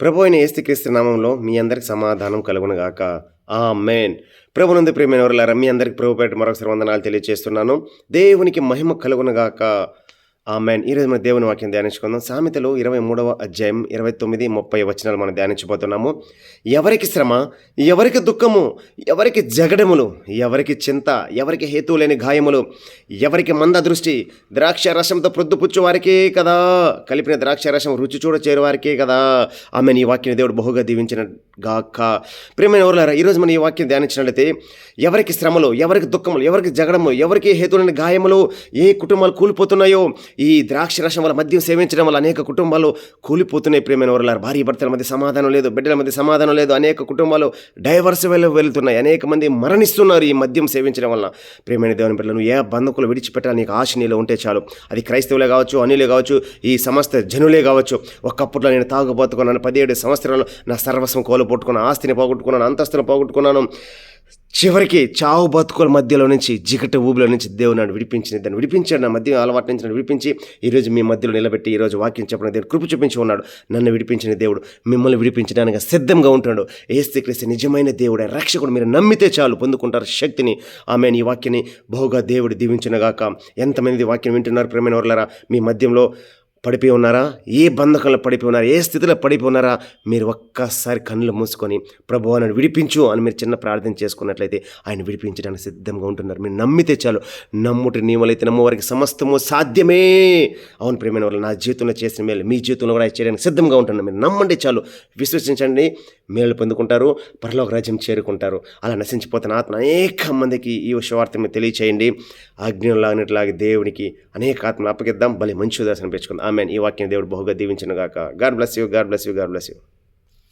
ప్రభు అయిన యేసుక్రీస్తు నామంలో మీ అందరికి సమాధానం కలుగునుగాక. ఆమేన్. ప్రభునందు ప్రియమైన వారలారా, మీ అందరికి ప్రభు పేరిట మరొకసారి వందనాలు తెలియజేస్తున్నాను. దేవునికి మహిమ కలుగునుగాక. ఆమేన్. ఈరోజు మన దేవుని వాక్యం ధ్యానించుకుందాం. సామెతలు 23వ అధ్యాయం 29, 30 వచనాలు మనం ధ్యానించబోతున్నాము. ఎవరికి శ్రమ, ఎవరికి దుఃఖము, ఎవరికి జగడములు, ఎవరికి చింత, ఎవరికి హేతువు లేని గాయములు, ఎవరికి మంద దృష్టి, ద్రాక్ష రసంతో ప్రొద్దుపుచ్చు వారికే కదా, కలిపిన ద్రాక్ష రసం రుచి చూడ చేరు వారికే కదా. ఆమెను ఈ వాక్యం దేవుడు బహుగా దీవించిన గాక. ప్రియమైన వారలారా, ఈరోజు మనం ఈ వాక్యం ధ్యానించినట్లయితే ఎవరికి శ్రమలు, ఎవరికి దుఃఖములు, ఎవరికి జగడము, ఎవరికి హేతువులేని గాయములు, ఏ కుటుంబాలు కూలిపోతున్నాయో, ఈ ద్రాక్ష రసం వల్ల మద్యం సేవించడం వల్ల అనేక కుటుంబాలు కూలిపోతున్నాయి. ప్రియమైన వారలారా, భార్య భర్తల మధ్య సమాధానం లేదు, బిడ్డల మధ్య సమాధానం లేదు, అనేక కుటుంబాలు డైవర్స్ వెళ్తున్నాయి, అనేక మంది మరణిస్తున్నారు ఈ మద్యం సేవించడం వల్ల. ప్రియమైన దేవుని బిడ్డలను ఏ బంధకులు విడిచిపెట్టాలని నీకు ఆశ నీలో ఉంటే చాలు. అది క్రైస్తవులే కావచ్చు, అన్యులే కావచ్చు, ఈ సమస్త జనులే కావచ్చు. ఒకప్పట్లో నేను తాగుబోతుకున్నాను, 17 సంవత్సరాలు నా సర్వస్వం కోల్పోట్టుకున్నాను, ఆస్తిని పోగొట్టుకున్నాను, అంతస్తును పోగొట్టుకున్నాను. చివరికి చావు బతుకుల మధ్యలో నుంచి, జిగట ఊబిలో నుంచి దేవుడు నన్ను దాన్ని విడిపించాడు. నా మధ్య అలవాటు నుంచి నన్ను విడిపించి ఈరోజు మీ మధ్యలో నిలబెట్టి ఈరోజు వాక్యం చెప్పిన దేవుడు కృప చూపించి ఉన్నాడు. నన్ను విడిపించిన దేవుడు మిమ్మల్ని విడిపించడానికి సిద్ధంగా ఉంటున్నాడు. యేసుక్రీస్తు నిజమైన దేవుడే, రక్షకుడు. మీరు నమ్మితే చాలు, పొందుకుంటారు శక్తిని. ఆమేన్. ఈ వాక్యాన్ని బహుగా దేవుడు దీవించునుగాక. ఎంతమంది వాక్యం వింటున్నారు ప్రియమైన వారలారా? మీ మధ్యంలో పడిపోయి ఉన్నారా? ఏ బంధకంలో పడిపోయి ఉన్నారా? ఏ స్థితిలో పడిపోయి ఉన్నారా? మీరు ఒక్కసారి కన్నులు మూసుకొని ప్రభువా నన్ను విడిపించు అని మీరు చిన్న ప్రార్థన చేసుకున్నట్లయితే ఆయన విడిపించడానికి సిద్ధంగా ఉంటున్నారు. మీరు నమ్మితే చాలు. నమ్ముటి నీవులైతే నమ్మవారికి సమస్తము సాధ్యమే. అవును ప్రియమైన వాళ్ళు, నా జీవితంలో చేసిన మేలు మీ జీవితంలో కూడా చేయడానికి సిద్ధంగా ఉంటున్నారు. మీరు నమ్మండి చాలు, విశ్వసించండి, మేలు పొందుకుంటారు, పరలోక రాజ్యం చేరుకుంటారు. అలా నశించిపోతున్న ఆత్మ అనేక మందికి ఈ శుభవార్తను తెలియచేయండి. అగ్నిలాగినట్లాగే దేవునికి అనేక ఆత్మలు అప్పగిద్దాం, బలి మంచి దర్శనం పెంచుకుందాం. ఆమేన్. ఈ వాక్యం దేవుడు బహుగా దీవించునుగాక. God bless you, God bless you, God bless you.